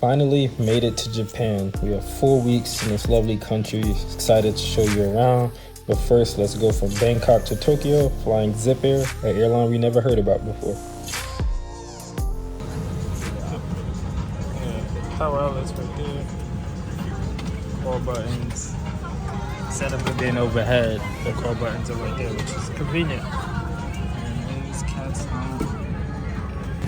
finally made it to Japan. We have 4 weeks in this lovely country. Excited to show you around. But first, let's go from Bangkok to Tokyo, flying Zip Air, an airline we never heard about before. Power outlets right there. Call buttons. Instead of it being overhead, the call buttons are right there, which is convenient. And these cats home.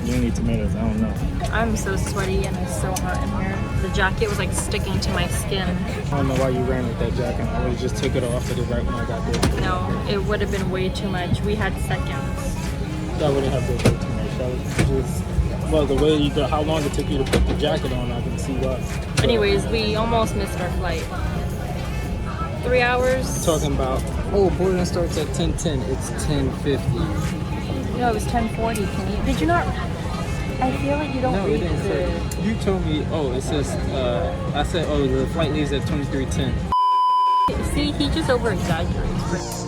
You need tomatoes, I don't know. I'm so sweaty and it's so hot in here. The jacket was like sticking to my skin. I don't know why you ran with that jacket. I would've just took it off of it right when I got there. No, it would have been way too much. We had seconds. That wouldn't have been way too much. That was just, well, the way how long it took you to put the jacket on, I can see why. Anyways, we almost missed our flight. 3 hours. Talking about, oh, boarding starts at 10:10. It's 10:50. No, it was 10:40. Did you not? I feel like you don't read it didn't say. You told me, oh, it says, I said, oh, the flight leaves at 23:10. See, he just over-exaggerates.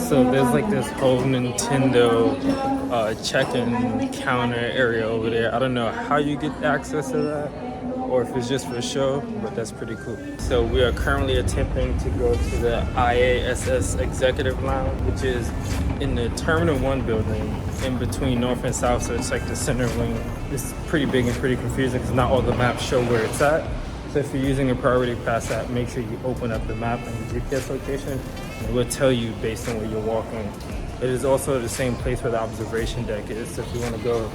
So there's like this whole Nintendo check-in counter area over there. I don't know how you get access to that or if it's just for show, but that's pretty cool. So we are currently attempting to go to the IASS Executive Lounge, which is in the Terminal 1 building in between North and South. So it's like the center wing. It's pretty big and pretty confusing because not all the maps show where it's at. So if you're using a Priority Pass app, make sure you open up the map and the GPS location. It will tell you based on where you're walking. It is also the same place where the observation deck is. So if you want to go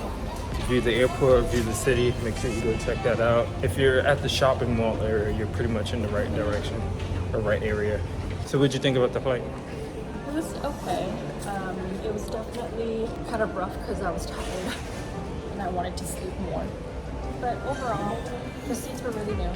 view the airport, view the city, make sure you go check that out. If you're at the shopping mall area, you're pretty much in the right direction or right area. So what'd you think about the flight? It was okay. It was definitely kind of rough because I was tired and I wanted to sleep more. But overall, the seats were really new.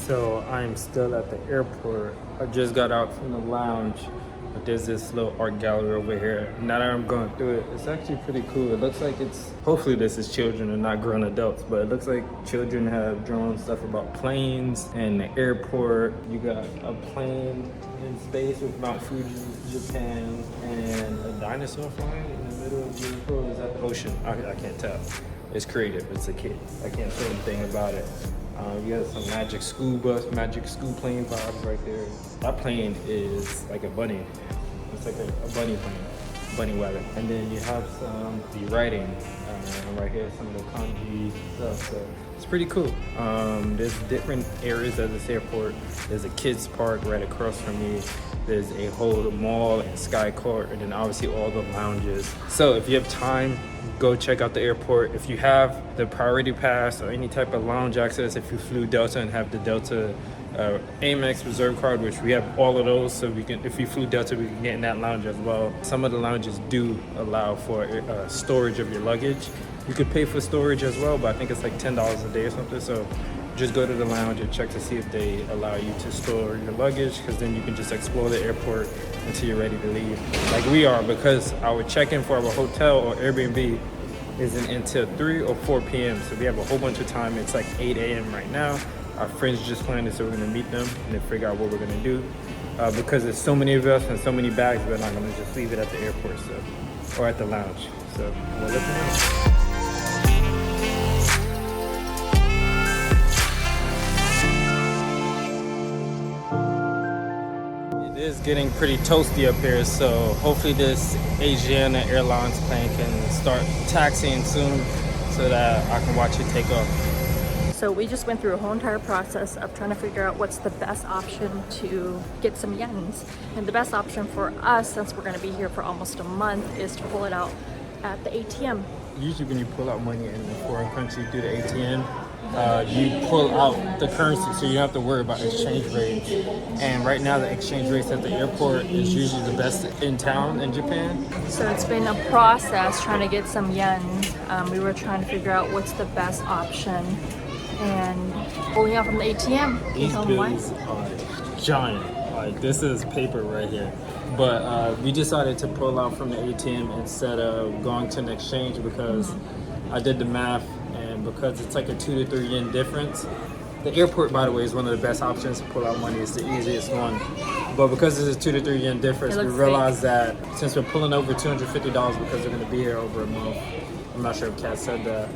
So I'm still at the airport. I just got out from the lounge, but there's this little art gallery over here. Now that I'm going through it, it's actually pretty cool. It looks like it's, hopefully this is children and not grown adults, but it looks like children have drawn stuff about planes and the airport. You got a plane in space with Mount Fuji, Japan, and a dinosaur flying in the middle of the airport. Is that the ocean? I can't tell. It's creative, it's a kid. I can't say anything about it. You got some magic school plane vibes right there. That plane is like a bunny. It's like a bunny plane, bunny wagon. And then you have some the writing right here, some of the kanji stuff. So it's pretty cool. There's different areas of this airport. There's a kids park right across from me. There's a whole mall and sky court, and then obviously all the lounges. So if you have time, go check out the airport. If you have the Priority Pass or any type of lounge access, if you flew Delta and have the Delta Amex Reserve card, which we have all of those, so we can, if you flew Delta, we can get in that lounge as well. Some of the lounges do allow for storage of your luggage. You could pay for storage as well, but I think it's like $10 a day or something. So just go to the lounge and check to see if they allow you to store your luggage, because then you can just explore the airport until you're ready to leave, like we are, because our check-in for our hotel or Airbnb isn't until 3 or 4 p.m. So we have a whole bunch of time. It's like 8 a.m. right now. Our friends just landed, so we're gonna meet them and then figure out what we're gonna do. Because there's so many of us and so many bags, we're not gonna just leave it at the airport, so, or at the lounge. So we'll let you know. It's getting pretty toasty up here, so hopefully this Asiana Airlines plane can start taxiing soon so that I can watch it take off. So we just went through a whole entire process of trying to figure out what's the best option to get some yens. And the best option for us, since we're gonna be here for almost a month, is to pull it out at the ATM. Usually when you pull out money in a foreign country through the ATM, you pull out the currency, so you don't have to worry about exchange rates. And right now the exchange rates at the airport is usually the best in town in Japan. So it's been a process trying to get some yen. We were trying to figure out what's the best option and pulling out from the ATM. Can you These tell them why? bills are giant. Like, this is paper right here. But we decided to pull out from the ATM instead of going to an exchange because I did the math, and because it's like a 2 to 3 yen difference. The airport, by the way, is one of the best options to pull out money. It's the easiest one. But because it's a 2 to 3 yen difference, we realized that since we're pulling over $250 because we're going to be here over a month, I'm not sure if Kat said that,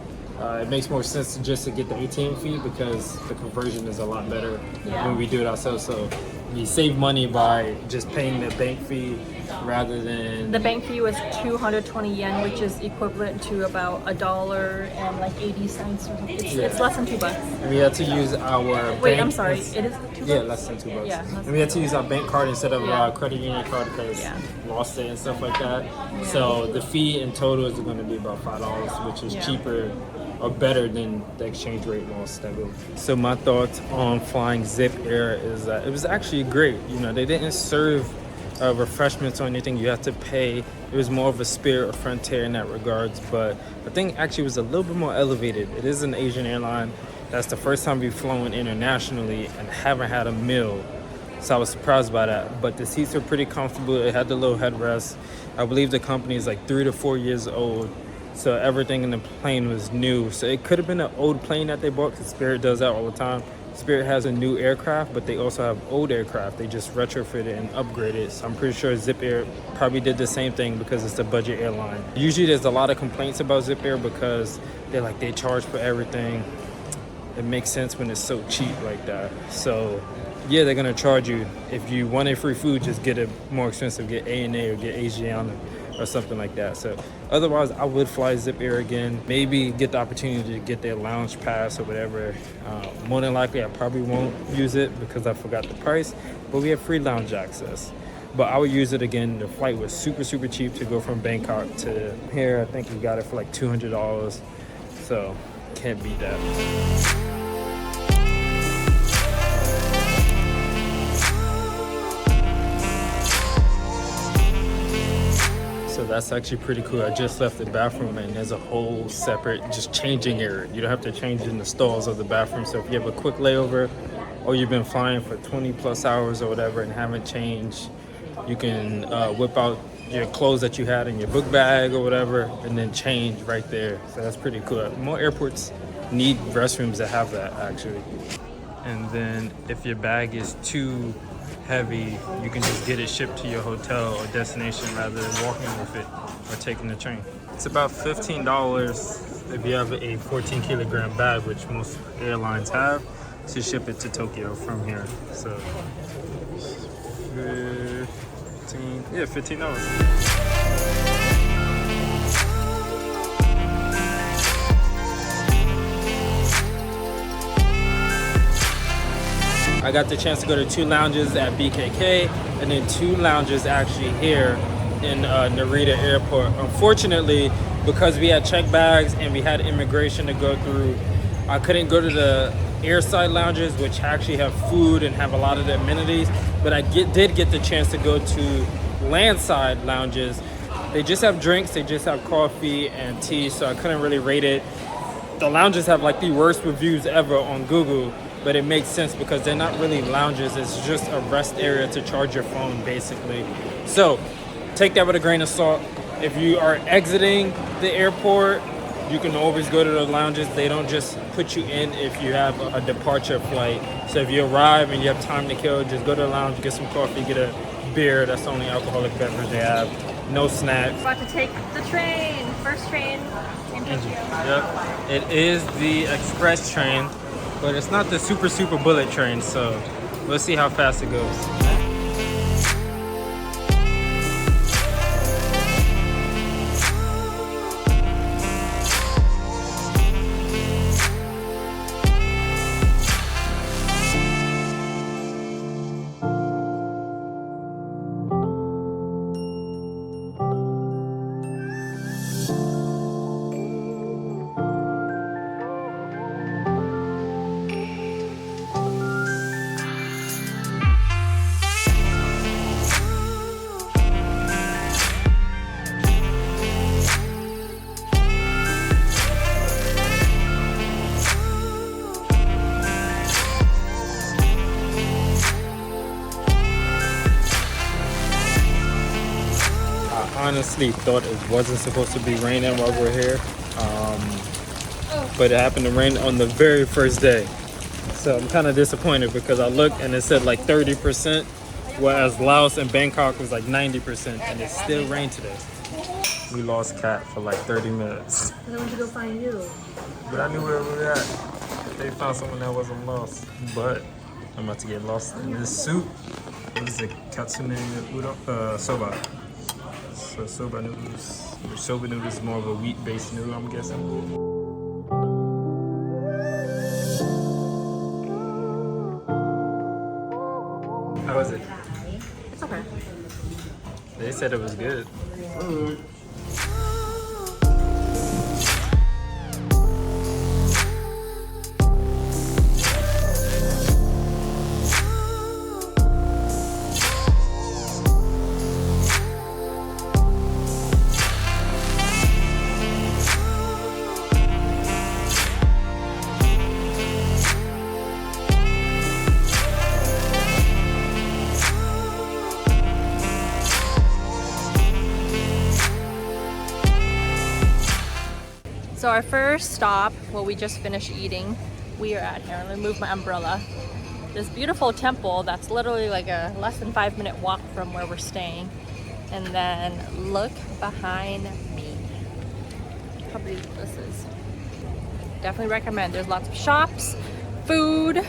it makes more sense just to get the ATM fee because the conversion is a lot better when we do it ourselves. So we save money by just paying the bank fee rather than... The bank fee was 220 yen, which is equivalent to about $1.80 or something. It's less than $2. And we had to use our Wait, bank... I'm sorry. It is $2? Yeah, less than $2. Yeah, and we had to use our bank card instead of our credit union card because lost it and stuff like that. Yeah. So the fee in total is going to be about $5, which is cheaper or better than the exchange rate loss that we... So my thoughts on flying Zip Air is that it was actually great. You know, they didn't serve refreshments or anything you have to pay. It was more of a Spirit or Frontier in that regards, but I think actually was a little bit more elevated. It is an Asian airline. That's the first time we've flown internationally and haven't had a meal, so I was surprised by that. But the seats are pretty comfortable. It had the little headrest. I believe the company is like 3 to 4 years old, so everything in the plane was new. So it could have been an old plane that they bought, because Spirit does that all the time. Spirit has a new aircraft, but they also have old aircraft. They just retrofitted and upgraded. So I'm pretty sure Zip Air probably did the same thing because it's a budget airline. Usually there's a lot of complaints about Zip Air because they charge for everything. It makes sense when it's so cheap like that. So yeah, they're gonna charge you. If you wanted free food, just get it more expensive, get A&A or get Asiana or something like that. So otherwise, I would fly Zip Air again. Maybe get the opportunity to get their lounge pass or whatever. More than likely, I probably won't use it because I forgot the price, but we have free lounge access. But I would use it again. The flight was super, super cheap to go from Bangkok to here. I think we got it for like $200. So can't beat that. So that's actually pretty cool. I just left the bathroom and there's a whole separate just changing area. You don't have to change in the stalls of the bathroom. So if you have a quick layover or you've been flying for 20 plus hours or whatever and haven't changed, you can whip out your clothes that you had in your book bag or whatever and then change right there. So that's pretty cool. More airports need restrooms that have that actually. And then if your bag is too heavy, you can just get it shipped to your hotel or destination rather than walking with it or taking the train. It's about $15 if you have a 14 kilogram bag, which most airlines have, to ship it to Tokyo from here. So $15. I got the chance to go to 2 lounges at BKK and then 2 lounges actually here in Narita Airport. Unfortunately, because we had checked bags and we had immigration to go through, I couldn't go to the airside lounges, which actually have food and have a lot of the amenities, but I did get the chance to go to landside lounges. They just have drinks, they just have coffee and tea, so I couldn't really rate it. The lounges have like the worst reviews ever on Google, but it makes sense because they're not really lounges. It's just a rest area to charge your phone, basically. So take that with a grain of salt. If you are exiting the airport, you can always go to the lounges. They don't just put you in if you have a departure flight. So if you arrive and you have time to kill, just go to the lounge, get some coffee, get a beer. That's the only alcoholic beverage they have. No snacks. About to take the train, first train in Tokyo. Yep, it is the express train, but it's not the super bullet train, so we'll see how fast it goes. honestly thought it wasn't supposed to be raining while we're here, but it happened to rain on the very first day. So I'm kind of disappointed because I looked and it said like 30%, whereas Laos and Bangkok was like 90%, and it still rained today. We lost Kat for like 30 minutes. I went to go find you. But I knew where we were at. They found someone that wasn't lost. But I'm about to get lost in this soup. What is it? Katsune udon? Soba. So soba noodles. Which soba noodles is more of a wheat-based noodle, I'm guessing. How was it? It's okay. They said it was good. So our first stop, well, we just finished eating. We are at here. Let me move my umbrella. This beautiful temple that's literally like a less than 5-minute walk from where we're staying. And then look behind me. How beautiful this is. Definitely recommend. There's lots of shops, food.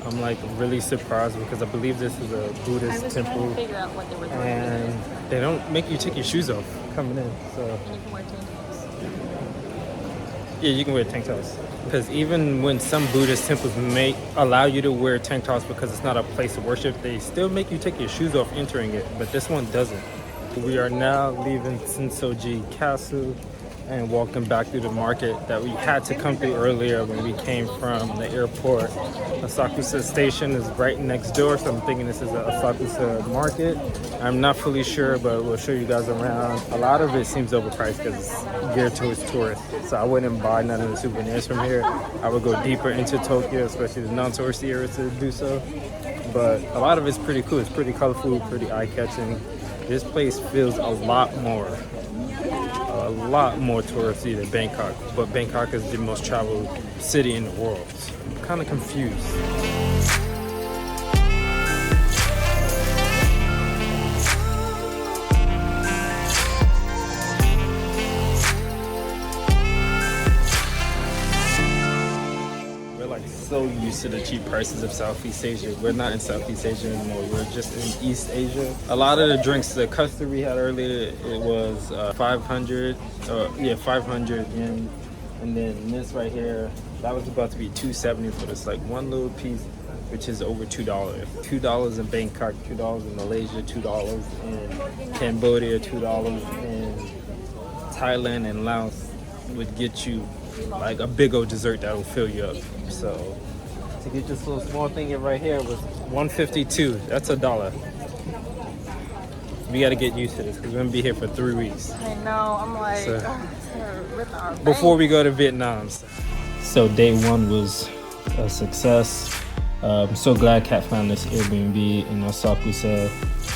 I'm like really surprised because I believe this is a Buddhist temple, trying to figure out what they were doing. and they don't make you take your shoes off coming in. So And you can wear tank tops. yeah, you can wear tank tops. Because even when some Buddhist temples may allow you to wear tank tops because it's not a place of worship, they still make you take your shoes off entering it. But this one doesn't. We are now leaving Senso-ji Castle and walking back through the market that we had to come through earlier when we came from the airport. Asakusa station is right next door, so I'm thinking this is the Asakusa market. I'm not fully sure, but we'll show you guys around. A lot of it seems overpriced because it's geared towards tourists, so I wouldn't buy none of the souvenirs from here. I would go deeper into Tokyo, especially the non-touristy areas, to do so. But a lot of it's pretty cool. It's pretty colorful, pretty eye-catching. This place feels a lot more touristy than Bangkok, but Bangkok is the most traveled city in the world. So I'm kind of confused. We're like so used to the cheap prices of Southeast Asia. We're not in Southeast Asia anymore. We're just in East Asia. A lot of the drinks, the custard we had earlier, it was 500 yen. And then this right here, that was about to be $270 for this like one little piece, which is over $2. $2 in Bangkok, $2 in Malaysia, $2 in Cambodia, $2 in Thailand and Laos would get you like a big old dessert that will fill you up. So to get this little small thing right here was $152. That's $1. We got to get used to this because we're gonna be here for 3 weeks. I know. I'm like, So, ripping our bank. before we go to Vietnam. So day one was a success. I'm so glad Kat found this Airbnb in Asakusa.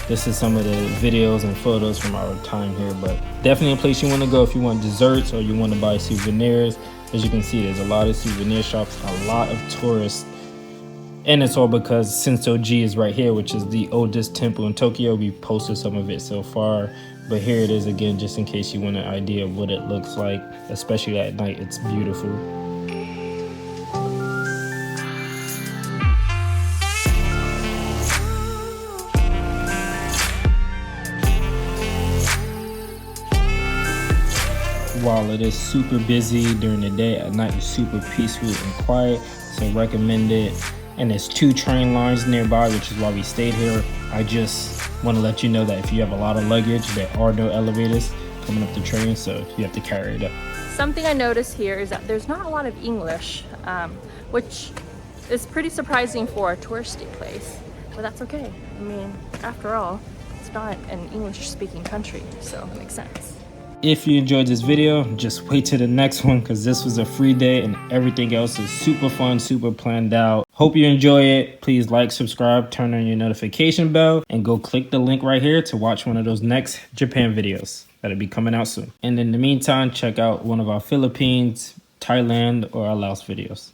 This is some of the videos and photos from our time here, but definitely a place you want to go if you want desserts or you want to buy souvenirs. As you can see, there's a lot of souvenir shops, a lot of tourists. And it's all because Senso-ji is right here, which is the oldest temple in Tokyo. We posted some of it so far, but here it is again, just in case you want an idea of what it looks like, especially at night. It's beautiful. While it is super busy during the day, at night it's super peaceful and quiet, so recommend it. And there's 2 train lines nearby, which is why we stayed here. I just want to let you know that if you have a lot of luggage, there are no elevators coming up the train, so you have to carry it up. Something I noticed here is that there's not a lot of English, which is pretty surprising for a touristy place, but that's okay. I mean, after all, it's not an English-speaking country, so it makes sense. If you enjoyed this video, just wait till the next one because this was a free day and everything else is super fun, super planned out. Hope you enjoy it. Please like, subscribe, turn on your notification bell, and go click the link right here to watch one of those next Japan videos that'll be coming out soon. And in the meantime, check out one of our Philippines, Thailand, or our Laos videos.